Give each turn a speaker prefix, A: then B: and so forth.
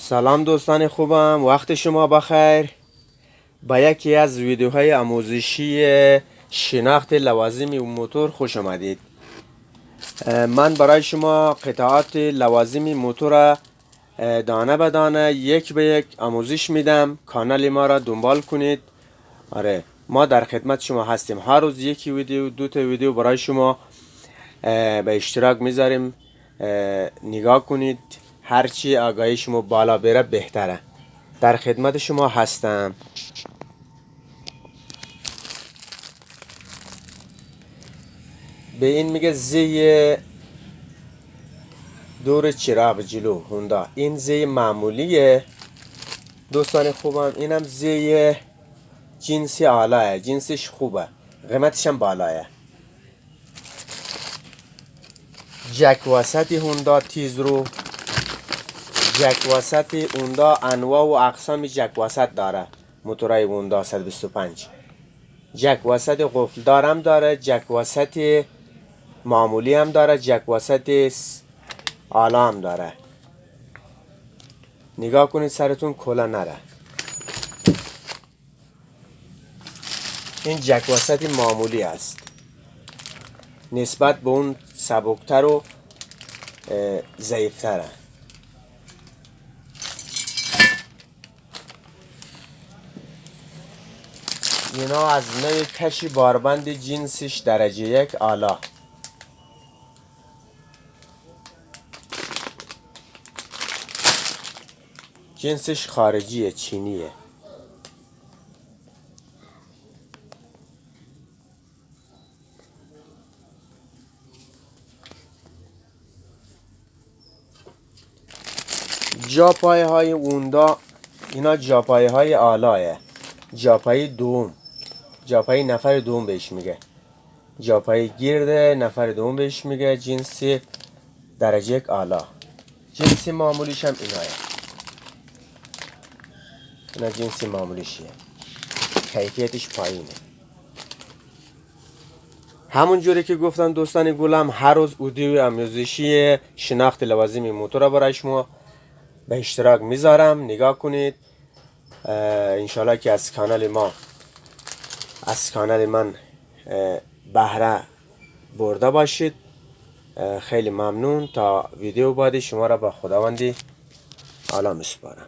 A: سلام دوستان خوبم، وقت شما بخیر. با یکی از ویدیوهای آموزشی شناخت لوازم موتور خوش آمدید. من برای شما قطعات لوازم موتور دانه به دانه یک به یک آموزش میدم. کانال ما را دنبال کنید. آره، ما در خدمت شما هستیم. هر روز یکی ویدیو، دو تا ویدیو برای شما به اشتراک میذاریم. نگاه کنید، هرچی آگاهی شما بالا بره بهتره. در خدمت شما هستم. به این میگه زی دور چراغ جلو هوندا. این زی معمولیه دوستان خوبم. اینم زی جنسی عالایه، جنسش خوبه، قیمتش هم بالایه. جک وسط هوندا تیز رو، جک وسط هوندا انواع و اقسام جک وسط داره. موتورای هوندا 125 جک وسط قفل دارم داره، جک وسط معمولی هم داره، جک وسط آلا هم داره. نگاه کنید سرتون کلا نره. این جک وسط معمولی است، نسبت به اون سبکتر و ضعیفتره. اینا از نوع کشی باربند جنسش درجه یک آلا. جنسش خارجیه، چینیه. جاپایه های اوندا اینا جاپایه های آلایه. جاپایه دوم، جاپایه نفر دوم بهش میگه. جاپایه گرده نفر دوم بهش میگه. جنسی درجه یک آلا. جنسی معمولیش هم اینایه. اینا جنسی معمولیشیه، کیفیتش پایینه. همون جوری که گفتم دوستان گلم، هر روز ویدیو آموزشی شناخت لوازم موتور برای شما به اشتراک میذارم. نگاه کنید. انشالله که از کانال من بهره برده باشید. خیلی ممنون. تا ویدیو بعدی شما را به خداوندی عالی میسپارم.